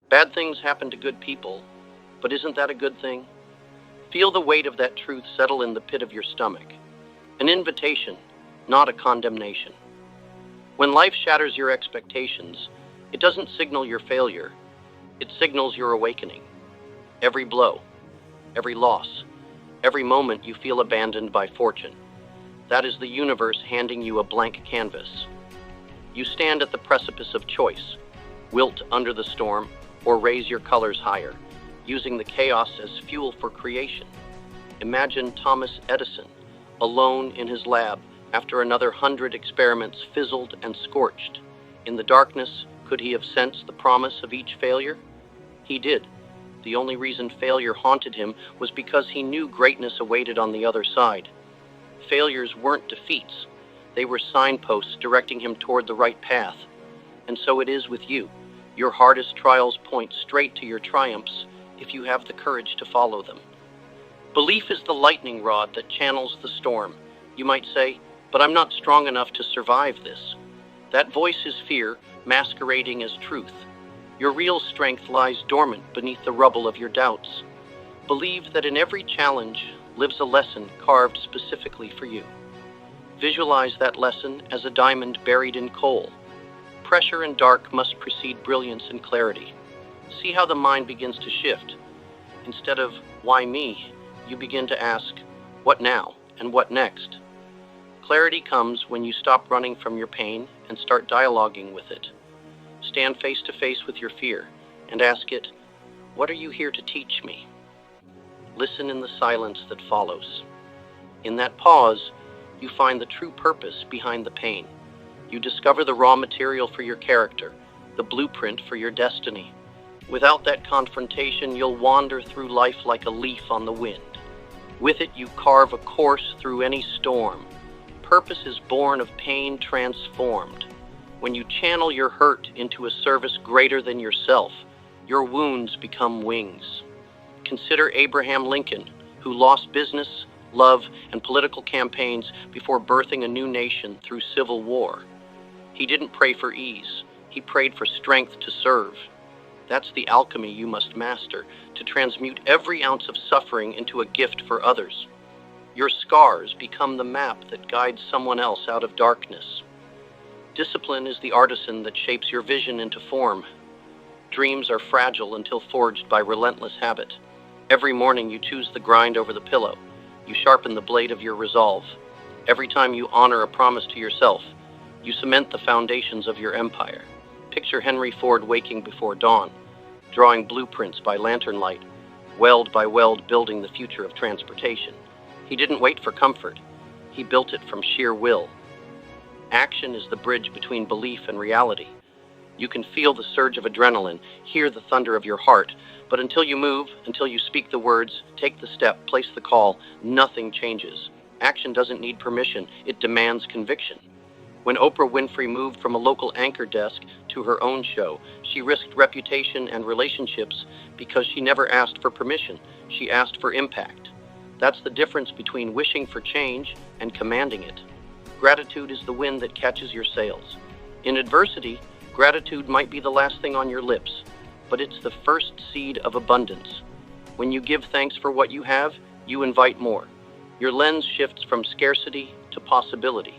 Bad things happen to good people, but isn't that a good thing? Feel the weight of that truth settle in the pit of your stomach. An invitation, not a condemnation. When life shatters your expectations, it doesn't signal your failure, it signals your awakening. Every blow, every loss, every moment you feel abandoned by fortune, that is the universe handing you a blank canvas. You stand at the precipice of choice, wilt under the storm, or raise your colors higher, using the chaos as fuel for creation. Imagine Thomas Edison, alone in his lab after another 100 experiments fizzled and scorched. In the darkness, could he have sensed the promise of each failure? He did. The only reason failure haunted him was because he knew greatness awaited on the other side. Failures weren't defeats. They were signposts directing him toward the right path. And so it is with you. Your hardest trials point straight to your triumphs if you have the courage to follow them. Belief is the lightning rod that channels the storm. You might say, but I'm not strong enough to survive this. That voice is fear masquerading as truth. Your real strength lies dormant beneath the rubble of your doubts. Believe that in every challenge lives a lesson carved specifically for you. Visualize that lesson as a diamond buried in coal. Pressure and dark must precede brilliance and clarity. See how the mind begins to shift. Instead of, why me? You begin to ask, what now and what next? Clarity comes when you stop running from your pain and start dialoguing with it. Stand face to face with your fear and ask it, what are you here to teach me? Listen in the silence that follows. In that pause, you find the true purpose behind the pain. You discover the raw material for your character, the blueprint for your destiny. Without that confrontation, you'll wander through life like a leaf on the wind. With it, you carve a course through any storm. Purpose is born of pain transformed. When you channel your hurt into a service greater than yourself, your wounds become wings. Consider Abraham Lincoln, who lost business, love, and political campaigns before birthing a new nation through civil war. He didn't pray for ease. He prayed for strength to serve. That's the alchemy you must master, to transmute every ounce of suffering into a gift for others. Your scars become the map that guides someone else out of darkness. Discipline is the artisan that shapes your vision into form. Dreams are fragile until forged by relentless habit. Every morning you choose the grind over the pillow. You sharpen the blade of your resolve. Every time you honor a promise to yourself, you cement the foundations of your empire. Picture Henry Ford waking before dawn, drawing blueprints by lantern light, weld by weld building the future of transportation. He didn't wait for comfort. He built it from sheer will. Action is the bridge between belief and reality. You can feel the surge of adrenaline, hear the thunder of your heart, but until you move, until you speak the words, take the step, place the call, nothing changes. Action doesn't need permission, it demands conviction. When Oprah Winfrey moved from a local anchor desk to her own show, she risked reputation and relationships because she never asked for permission, she asked for impact. That's the difference between wishing for change and commanding it. Gratitude is the wind that catches your sails. In adversity, gratitude might be the last thing on your lips, but it's the first seed of abundance. When you give thanks for what you have, you invite more. Your lens shifts from scarcity to possibility.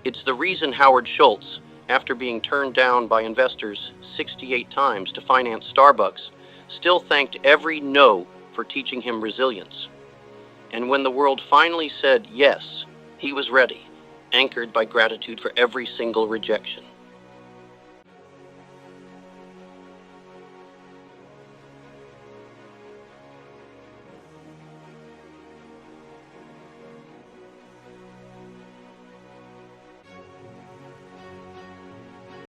It's the reason Howard Schultz, after being turned down by investors 68 times to finance Starbucks, still thanked every no for teaching him resilience. And when the world finally said yes, he was ready, anchored by gratitude for every single rejection.